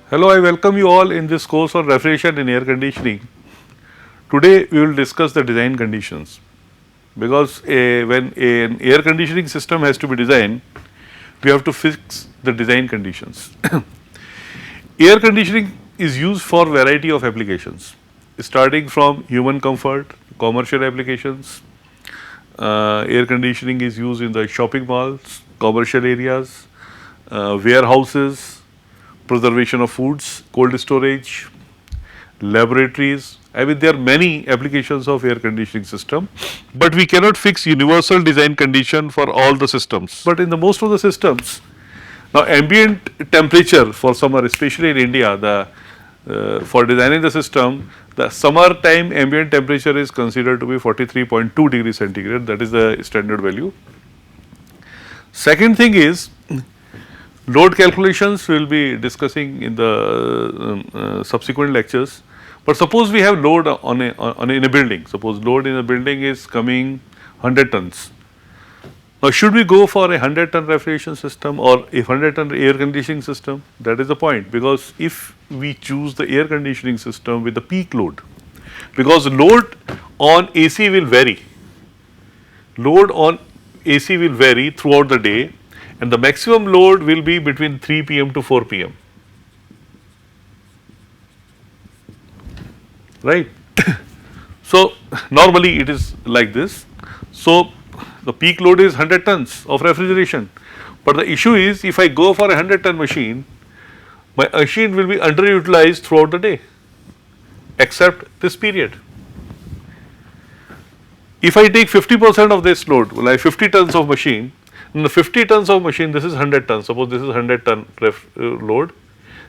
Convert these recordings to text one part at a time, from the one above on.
Hello, I welcome you all in this course on refrigeration and air conditioning. Today we will discuss the design conditions because when an air conditioning system has to be designed, we have to fix the design conditions. Air conditioning is used for variety of applications, starting from human comfort, commercial applications. Air conditioning is used in the shopping malls, commercial areas, warehouses, preservation of foods, cold storage, laboratories. I mean, there are many applications of air conditioning system, but we cannot fix universal design condition for all the systems. But in the most of the systems, now ambient temperature for summer, especially in India, for designing the system, the summer time ambient temperature is considered to be 43.2 degrees centigrade. That is the standard value. Second thing is load calculations we will be discussing in the subsequent lectures. But suppose we have load in a building. Suppose load in a building is coming 100 tons. Now, should we go for a 100-ton refrigeration system or a 100-ton air conditioning system? That is the point, because if we choose the air conditioning system with the peak load, because load on AC will vary. Load on AC will vary throughout the day, and the maximum load will be between 3 p.m. to 4 p.m. Right? So, normally it is like this. So, the peak load is 100 tons of refrigeration, but the issue is if I go for a 100-ton machine, my machine will be underutilized throughout the day except this period. If I take 50% of this load, like 50 tons of machine, in the 50 tons of machine, this is 100 tons, suppose this is 100-ton load.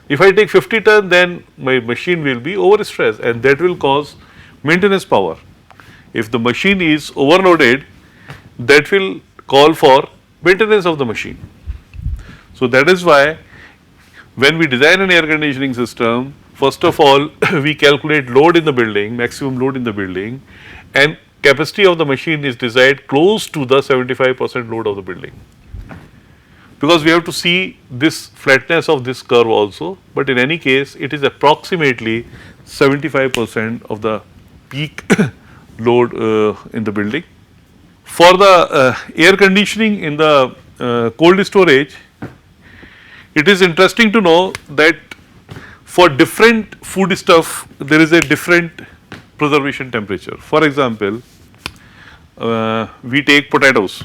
If I take 50 ton, then my machine will be overstressed and that will cause maintenance power. If the machine is overloaded, that will call for maintenance of the machine. So, that is why when we design an air conditioning system, first of all we calculate load in the building, maximum load in the building, and capacity of the machine is designed close to the 75% load of the building. Because we have to see this flatness of this curve also, but in any case it is approximately 75% of the peak load in the building. For the air conditioning in the cold storage, it is interesting to know that for different food stuff there is a different preservation temperature. For example, we take potatoes.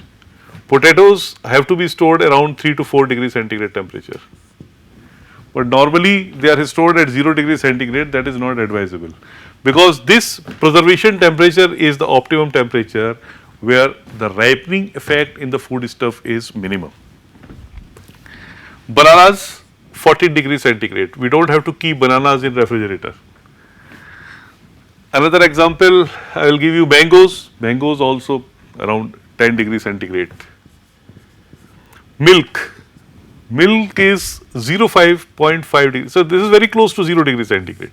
Potatoes have to be stored around 3 to 4 degrees centigrade temperature, but normally they are stored at 0 degrees centigrade. That is not advisable, because this preservation temperature is the optimum temperature where the ripening effect in the food stuff is minimum. Bananas 14 degrees centigrade, we do not have to keep bananas in refrigerator. Another example I will give you, mangoes. Mangoes also around 10 degrees centigrade. Milk is 0.5 degrees. So, this is very close to 0 degrees centigrade,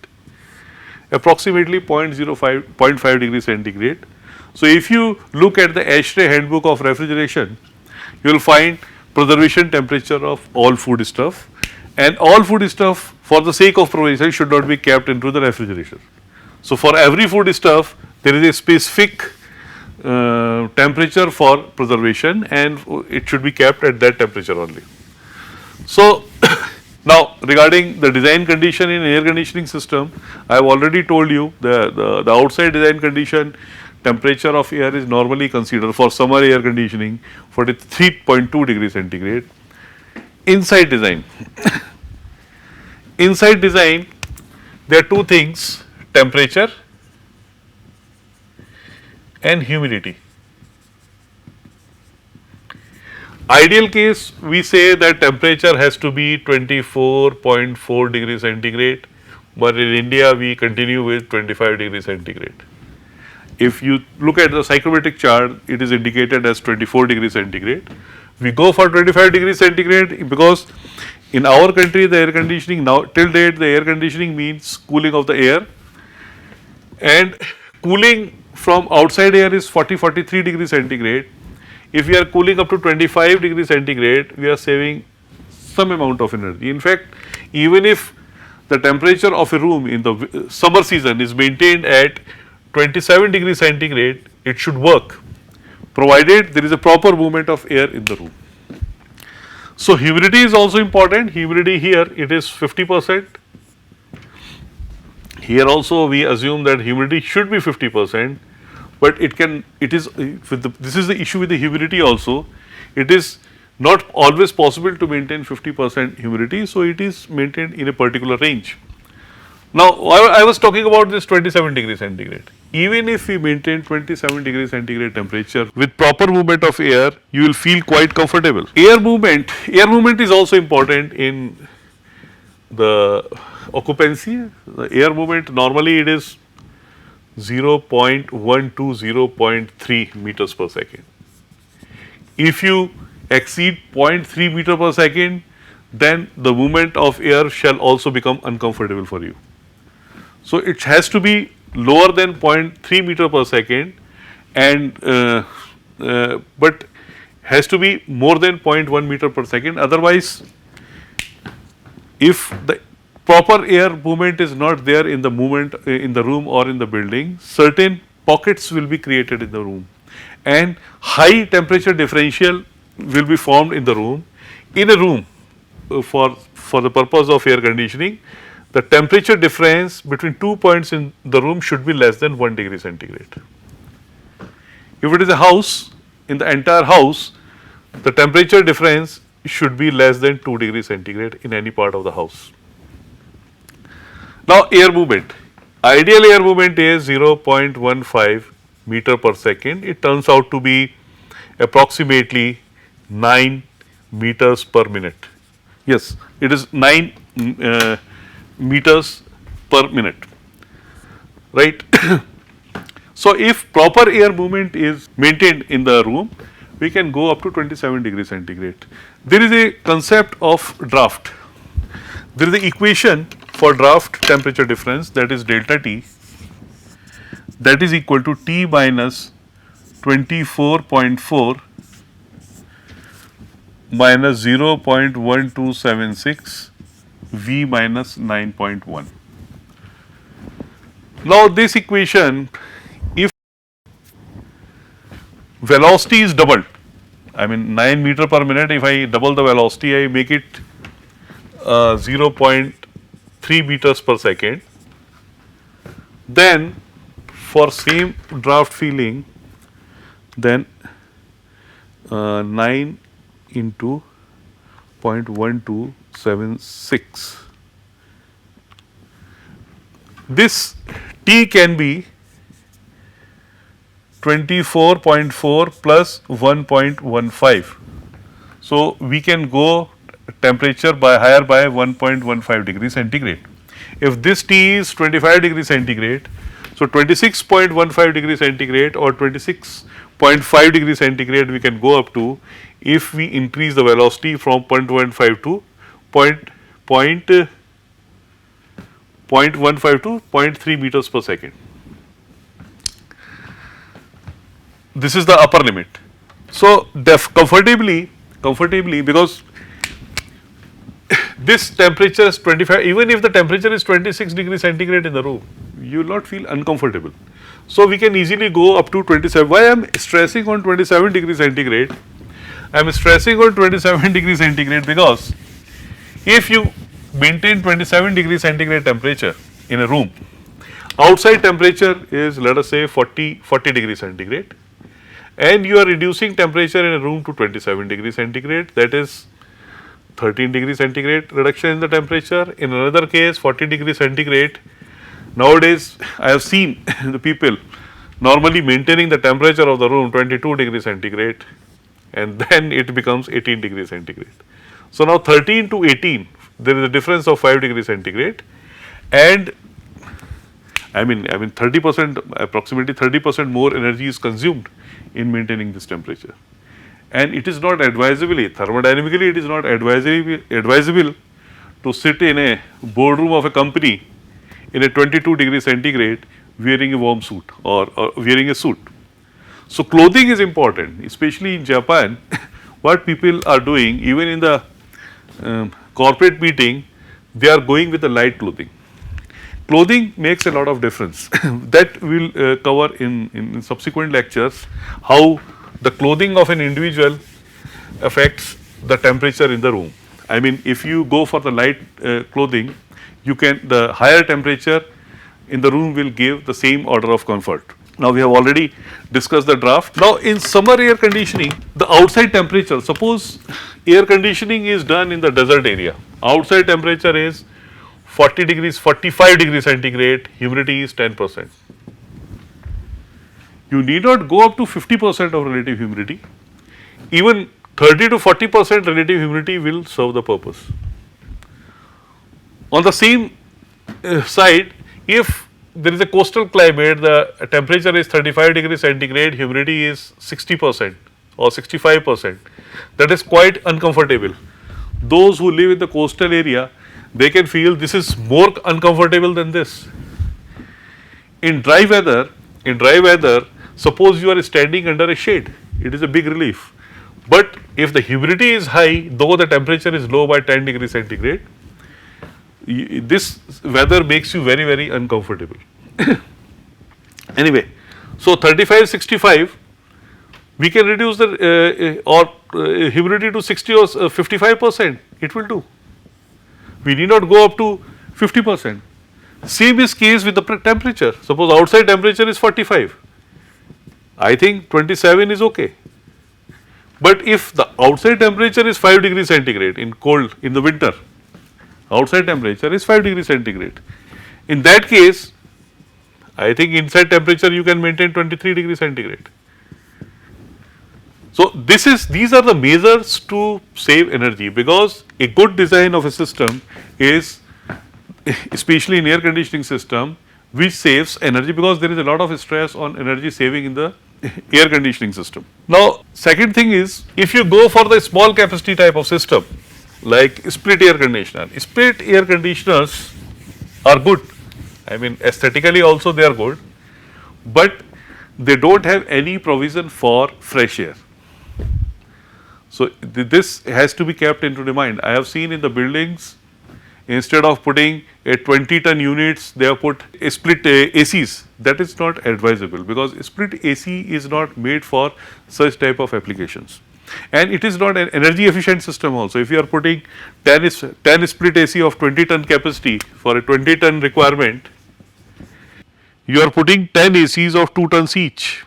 approximately 0.5 degrees centigrade. So, if you look at the ASHRAE handbook of refrigeration, you will find preservation temperature of all food stuff, and all food stuff for the sake of preservation should not be kept into the refrigerator. So, for every food stuff there is a specific temperature for preservation and it should be kept at that temperature only. So, now regarding the design condition in air conditioning system, I have already told you the outside design condition temperature of air is normally considered for summer air conditioning 43.2 degrees centigrade. Inside design, inside design there are two things, temperature and humidity. Ideal case, we say that temperature has to be 24.4 degrees centigrade, but in India we continue with 25 degrees centigrade. If you look at the psychrometric chart, it is indicated as 24 degrees centigrade. We go for 25 degrees centigrade because in our country the air conditioning, now till date the air conditioning means cooling of the air, and cooling from outside air is 43 degrees centigrade. If we are cooling up to 25 degrees centigrade, we are saving some amount of energy. In fact, even if the temperature of a room in the summer season is maintained at 27 degrees centigrade, it should work provided there is a proper movement of air in the room. So, humidity is also important. Humidity here it is 50%. Here also we assume that humidity should be 50%, but this is the issue with the humidity also. It is not always possible to maintain 50% humidity, so it is maintained in a particular range. Now, I was talking about this 27 degrees centigrade. Even if we maintain 27 degrees centigrade temperature with proper movement of air, you will feel quite comfortable. Air movement is also important in the occupancy. The air movement normally it is 0.1 to 0.3 meters per second. If you exceed 0.3 meter per second, then the movement of air shall also become uncomfortable for you. So, it has to be lower than 0.3 meter per second and but has to be more than 0.1 meter per second. Otherwise, if the proper air movement is not there in the room or in the building, certain pockets will be created in the room and high temperature differential will be formed in the room. In a room for the purpose of air conditioning, the temperature difference between 2 points in the room should be less than 1 degree centigrade. If it is a house, in the entire house, the temperature difference should be less than 2 degrees centigrade in any part of the house. Now, air movement. Ideal air movement is 0.15 meter per second. It turns out to be approximately 9 meters per minute. Yes, it is 9 meters per minute, right? So, if proper air movement is maintained in the room, we can go up to 27 degrees centigrade. There is a concept of draft. There is an equation for draft temperature difference, that is delta T, that is equal to T minus 24.4 minus 0.1276 V minus 9.1. Now, this equation, if velocity is doubled, I mean 9 meter per minute, if I double the velocity, I make it 0.3 meters per second, then for same draft feeling, then 9 into 0.1276. This T can be 24.4 plus 1.15. So, we can go temperature higher by 1.15 degrees centigrade. If this T is 25 degrees centigrade, so 26.15 degrees centigrade or 26.5 degrees centigrade we can go up to if we increase the velocity from 0.15 to 0.15 to 0.3 meters per second. This is the upper limit. So, comfortably because this temperature is 25, even if the temperature is 26 degrees centigrade in the room, you will not feel uncomfortable. So, we can easily go up to 27. Why I am stressing on 27 degrees centigrade? I am stressing on 27 degrees centigrade because if you maintain 27 degrees centigrade temperature in a room, outside temperature is let us say 40 degrees centigrade, and you are reducing temperature in a room to 27 degrees centigrade, that is 13 degrees centigrade reduction in the temperature. In another case 40 degrees centigrade. Nowadays I have seen the people normally maintaining the temperature of the room 22 degrees centigrade, and then it becomes 18 degrees centigrade. So, now 13 to 18 there is a difference of 5 degrees centigrade, and I mean 30%, approximately 30% more energy is consumed in maintaining this temperature, and it is not thermodynamically it is not advisable to sit in a boardroom of a company in a 22 degrees centigrade wearing a warm suit or wearing a suit. So, clothing is important, especially in Japan. What people are doing, even in the corporate meeting, they are going with the light clothing. Clothing makes a lot of difference. That we will cover in subsequent lectures, how the clothing of an individual affects the temperature in the room. I mean, if you go for the light clothing, you can, the higher temperature in the room will give the same order of comfort. Now, we have already discussed the draft. Now, in summer air conditioning, the outside temperature, suppose air conditioning is done in the desert area, outside temperature is 40 degrees, 45 degrees centigrade, humidity is 10%. You need not go up to 50% of relative humidity, even 30 to 40% relative humidity will serve the purpose. On the same side, if there is a coastal climate, the temperature is 35 degrees centigrade, humidity is 60% or 65%, that is quite uncomfortable. Those who live in the coastal area, they can feel this is more uncomfortable than this. In dry weather, suppose you are standing under a shade, it is a big relief. But if the humidity is high, though the temperature is low by 10 degrees centigrade, this weather makes you very, very uncomfortable. Anyway, so 35, 65, we can reduce the humidity to 60 or 55%, it will do. We need not go up to 50%. Same is case with the temperature. Suppose outside temperature is 45, I think 27 is okay. But if the outside temperature is 5 degrees centigrade in cold, in the winter, outside temperature is 5 degrees centigrade. In that case, I think inside temperature you can maintain 23 degrees centigrade. So, these are the measures to save energy, because a good design of a system is, especially in air conditioning system, which saves energy, because there is a lot of stress on energy saving in the air conditioning system. Now, second thing is, if you go for the small capacity type of system like split air conditioner, split air conditioners are good. I mean, aesthetically also they are good, but they do not have any provision for fresh air. So, this has to be kept into the mind. I have seen in the buildings, instead of putting a 20-ton units, they have put a split ACs. That is not advisable, because split AC is not made for such type of applications, and it is not an energy efficient system also. If you are putting 10 split AC of 20-ton capacity for a 20-ton requirement, you are putting 10 ACs of 2 tons each.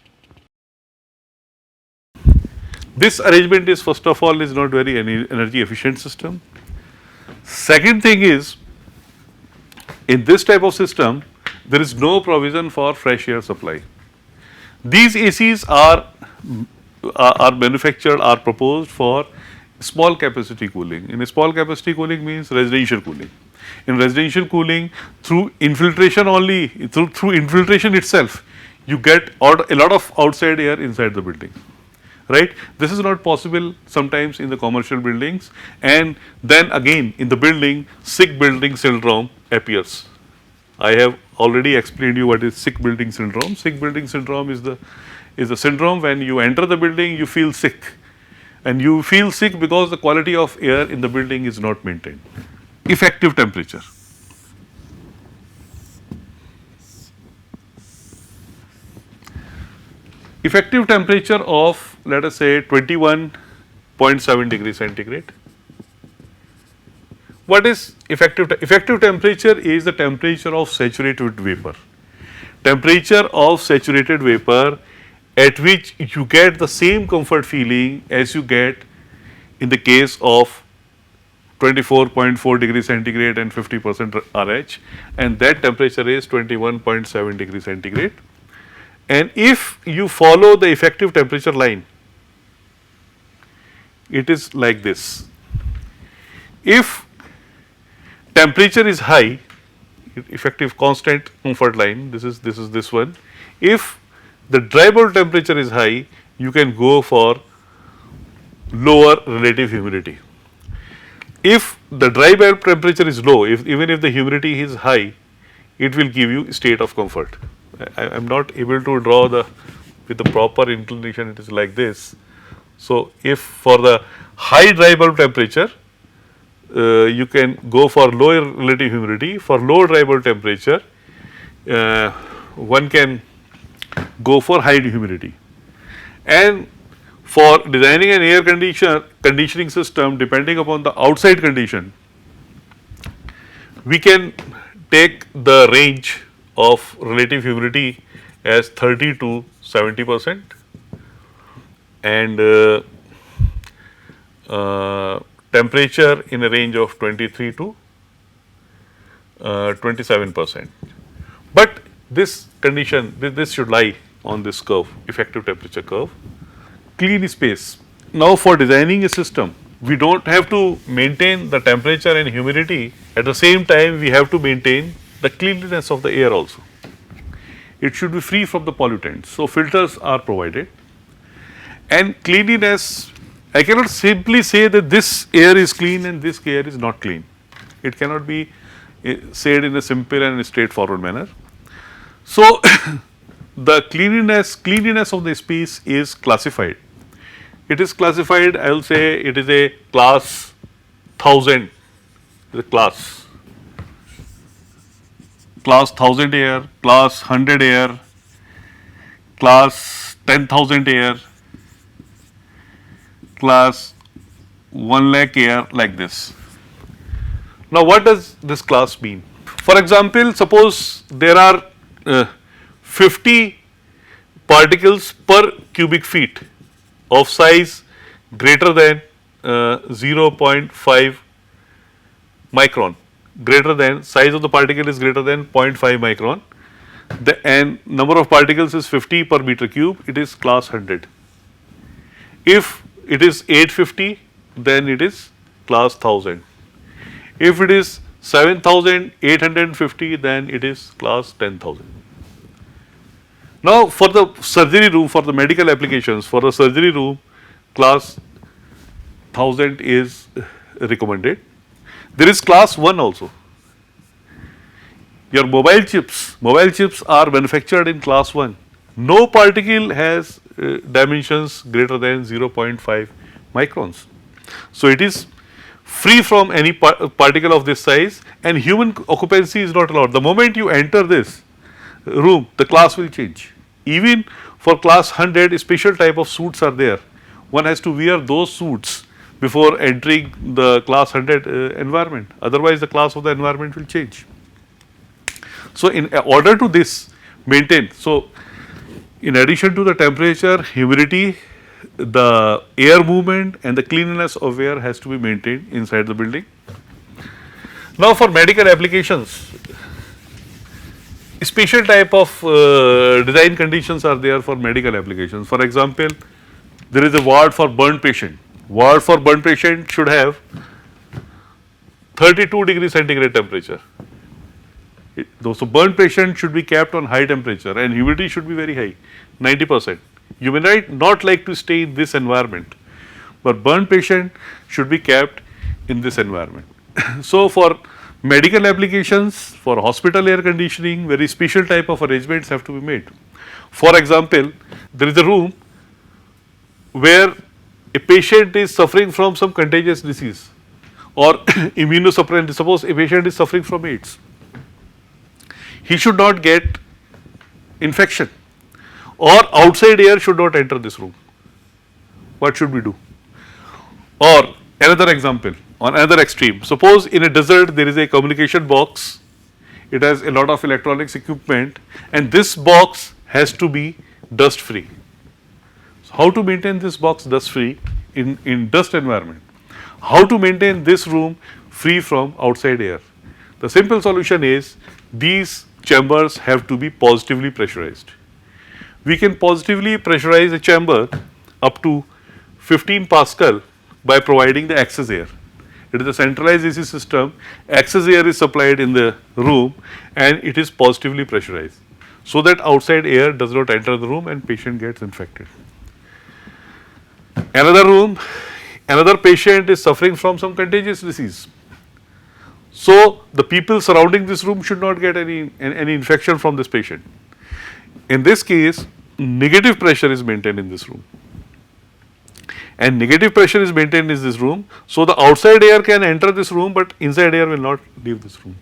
This arrangement is, first of all, is not very energy efficient system. Second thing is, in this type of system, there is no provision for fresh air supply. These ACs are manufactured, are proposed for small capacity cooling. In a small capacity cooling means residential cooling. In residential cooling, through infiltration only, through infiltration itself, you get a lot of outside air inside the building. Right? This is not possible sometimes in the commercial buildings, and then again in the building, sick building syndrome appears. I have already explained you what is sick building syndrome. Sick building syndrome is the syndrome when you enter the building, you feel sick, and you feel sick because the quality of air in the building is not maintained. Effective temperature. Effective temperature of, let us say, 21.7 degrees centigrade. What is effective? Effective temperature is the temperature of saturated vapor. Temperature of saturated vapor at which you get the same comfort feeling as you get in the case of 24.4 degrees centigrade and 50% RH, and that temperature is 21.7 degrees centigrade. And if you follow the effective temperature line, it is like this. If temperature is high, effective constant comfort line, this is this one. If the dry bulb temperature is high, you can go for lower relative humidity. If the dry bulb temperature is low, even if the humidity is high, it will give you state of comfort. I am not able to draw with the proper inclination, it is like this. So, if for the high dry bulb temperature, you can go for lower relative humidity. For low dry bulb temperature, one can go for high humidity. And for designing an air conditioning system, depending upon the outside condition, we can take the range of relative humidity as 30 to 70% and temperature in a range of 23 to 27%. But this condition, this should lie on this curve, effective temperature curve. Clean space. Now for designing a system, we don't have to maintain the temperature and humidity. At the same time, we have to maintain the cleanliness of the air also. It should be free from the pollutants. So filters are provided. And cleanliness, I cannot simply say that this air is clean and this air is not clean. It cannot be said in a simple and straightforward manner. So the cleanliness of the space is classified. It is classified, I will say it is a class 1000, the class 1000 air, class 100 air, class 10,000 air, class 1 lakh air, like this. Now what does this class mean? For example, suppose there are 50 particles per cubic feet of size greater than 0.5 micron, greater than, size of the particle is greater than 0.5 micron, and number of particles is 50 per meter cube, it is class 100. If it is 850, then it is class 1000. If it is 7850, then it is class 10,000. Now for the surgery room, for the medical applications, for the surgery room, class 1000 is recommended. There is class 1 also. Your mobile chips are manufactured in class 1. No particle has dimensions greater than 0.5 microns. So it is free from any particle of this size, and human occupancy is not allowed. The moment you enter this room, the class will change. Even for class 100, special type of suits are there. One has to wear those suits before entering the class 100 environment. Otherwise, the class of the environment will change. So in order to this maintain, so in addition to the temperature, humidity, the air movement and the cleanliness of air has to be maintained inside the building. Now for medical applications, special type of design conditions are there for medical applications. For example, there is a ward for burn patient. Ward for burn patient should have 32 degrees centigrade temperature. So burn patient should be kept on high temperature and humidity should be very high, 90%. You may not like to stay in this environment, but burn patient should be kept in this environment. So for medical applications, for hospital air conditioning, very special type of arrangements have to be made. For example, there is a room where a patient is suffering from some contagious disease or immunosuppressant. Suppose a patient is suffering from AIDS. He should not get infection, or outside air should not enter this room. What should we do? Or another example, on another extreme, suppose in a desert there is a communication box, it has a lot of electronics equipment, and this box has to be dust free. So how to maintain this box dust free in dust environment? How to maintain this room free from outside air? The simple solution is these chambers have to be positively pressurized. We can positively pressurize a chamber up to 15 Pascal by providing the excess air. It is a centralized AC system, excess air is supplied in the room and it is positively pressurized, so that outside air does not enter the room and patient gets infected. Another room, another patient is suffering from some contagious disease. So the people surrounding this room should not get any infection from this patient. In this case, negative pressure is maintained in this room. and negative pressure is maintained in this room. So, the outside air can enter this room, but inside air will not leave this room.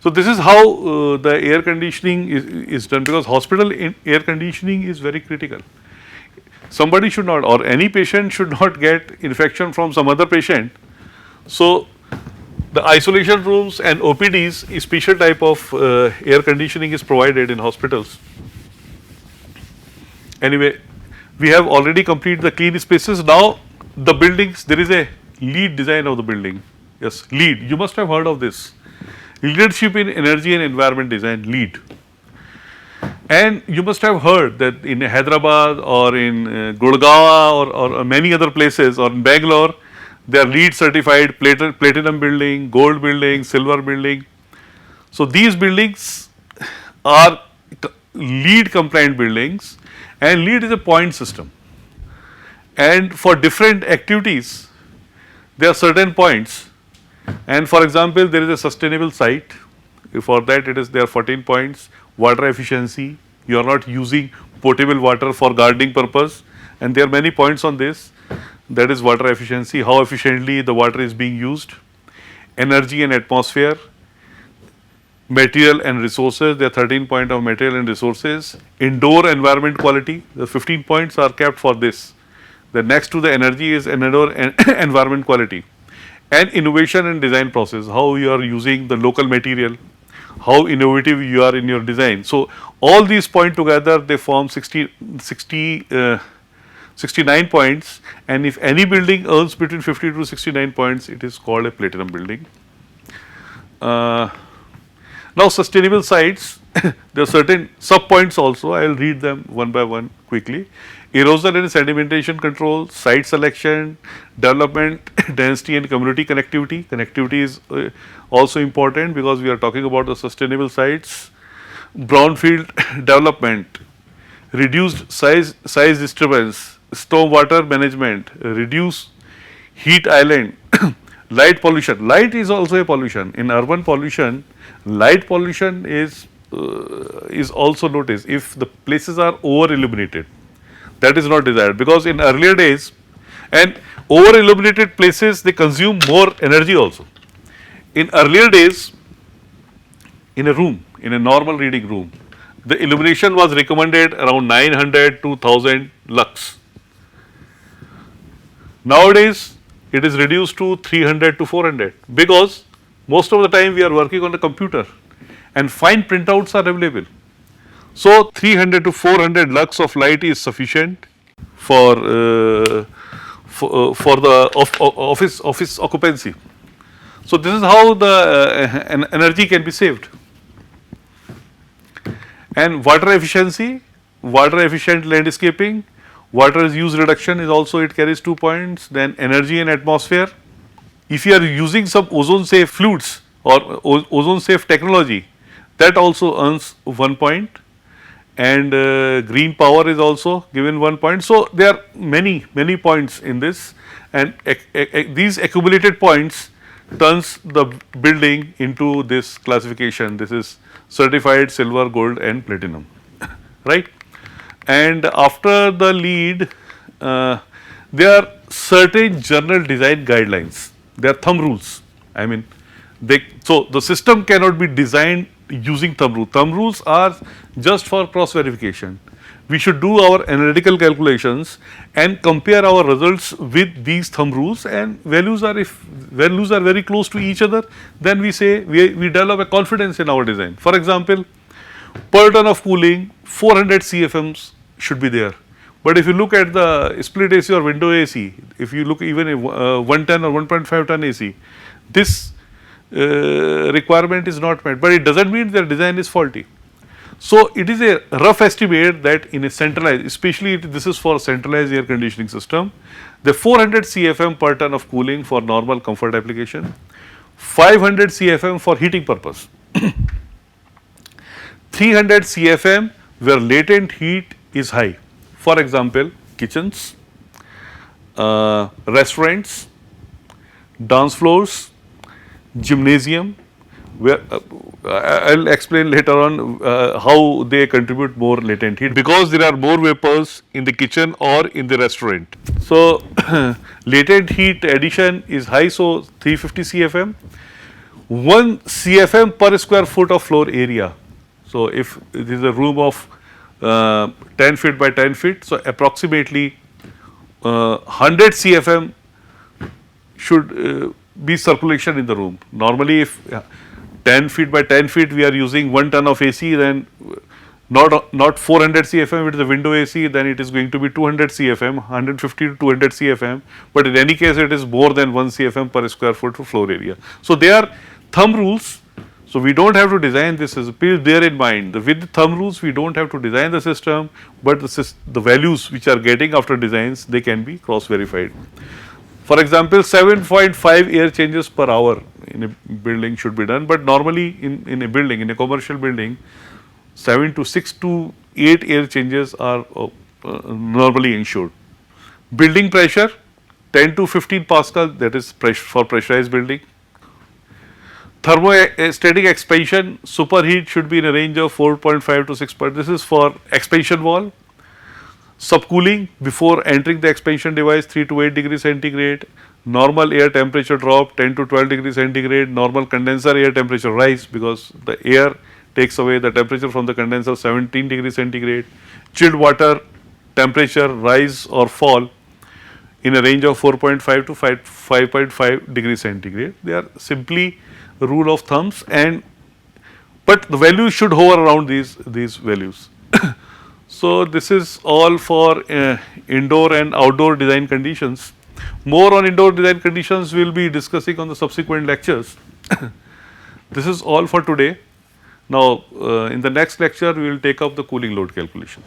So, this is how the air conditioning is done, because hospital air conditioning is very critical. Somebody should not, or any patient should not get infection from some other patient. So, the isolation rooms and OPDs, a special type of air conditioning is provided in hospitals. Anyway, we have already completed the clean spaces. Now, the buildings, there is a LEED design of the building. Yes, LEED, you must have heard of this. Leadership in Energy and Environment Design, LEED. And you must have heard that in Hyderabad or in Gurgaon or many other places, or in Bangalore, they are LEED certified, platinum building, gold building, silver building. So, these buildings are LEED compliant buildings, and LEED is a point system. And for different activities, there are certain points. And for example, there is a sustainable site. For that, there are 14 points. Water efficiency, you are not using potable water for gardening purpose, and there are many points on this. That is water efficiency, how efficiently the water is being used. Energy and atmosphere, material and resources, there are 13 points of material and resources. Indoor environment quality, the 15 points are kept for this. The next to the energy is indoor environment quality. And innovation and design process, how you are using the local material, how innovative you are in your design. So, all these points together, they form 69 points, and if any building earns between 50 to 69 points, it is called a platinum building. Now, sustainable sites, there are certain sub points also, I will read them one by one quickly. Erosion and sedimentation control, site selection, development, density and community connectivity. Connectivity is also important because we are talking about the sustainable sites. Brownfield development, reduced size disturbance, stormwater management, reduce heat island, light pollution. Light is also a pollution. In urban pollution, light pollution is also noticed if the places are over illuminated. That is not desired, because in earlier days, and over illuminated places, they consume more energy also. In earlier days, in a room, in a normal reading room, the illumination was recommended around 900 to 1000 lux. Nowadays, it is reduced to 300 to 400, because most of the time we are working on the computer and fine printouts are available. So, 300 to 400 lux of light is sufficient for the office occupancy. So, this is how the energy can be saved. And water efficiency, water efficient landscaping, water use reduction is also, it carries 2 points. Then energy and atmosphere. If you are using some ozone safe fluids or ozone safe technology, that also earns 1 point. And green power is also given 1 point. So, there are many points in this, and these accumulated points turns the building into this classification. This is certified silver, gold and platinum, right. And after the LEED, there are certain general design guidelines, there are thumb rules. I mean, so the system cannot be designed using thumb rule. Thumb rules are just for cross verification. We should do our analytical calculations and compare our results with these thumb rules, and values are, if values are very close to each other, then we say we develop a confidence in our design. For example, per ton of cooling 400 CFMs should be there. But if you look at the split AC or window AC, if you look even a 1 ton or 1.5 ton AC, this requirement is not met, but it does not mean their design is faulty. So, it is a rough estimate that in a centralized, especially this is for centralized air conditioning system, the 400 CFM per ton of cooling for normal comfort application, 500 CFM for heating purpose, 300 CFM where latent heat is high. For example, kitchens, restaurants, dance floors, gymnasium, where I'll explain later on how they contribute more latent heat because there are more vapors in the kitchen or in the restaurant. So latent heat addition is high, so 350 CFM, 1 CFM per square foot of floor area. So if it is a room of 10 feet by 10 feet, so approximately 100 CFM should be circulation in the room. Normally if 10 feet by 10 feet we are using 1 ton of AC, then not 400 CFM with the window AC, then it is going to be 200 CFM, 150 to 200 CFM, but in any case it is more than 1 CFM per square foot of floor area. So they are thumb rules. So we don't have to design this, please bear in mind, with the thumb rules we don't have to design the system, but the values which are getting after designs, they can be cross verified. For example, 7.5 air changes per hour in a building should be done, but normally in a building, in a commercial building, 6 to 8 air changes are normally ensured. Building pressure 10 to 15 Pascal, that is for pressurized building. Thermostatic expansion, superheat should be in a range of 4.5 to 6. This is for expansion wall. Subcooling before entering the expansion device 3 to 8 degrees centigrade. Normal air temperature drop 10 to 12 degrees centigrade. Normal condenser air temperature rise because the air takes away the temperature from the condenser 17 degrees centigrade. Chilled water temperature rise or fall in a range of 4.5 to 5.5 degrees centigrade. They are simply rule of thumbs, but the values should hover around these values. So this is all for indoor and outdoor design conditions. More on indoor design conditions we will be discussing on the subsequent lectures. This is all for today. Now in the next lecture we will take up the cooling load calculations.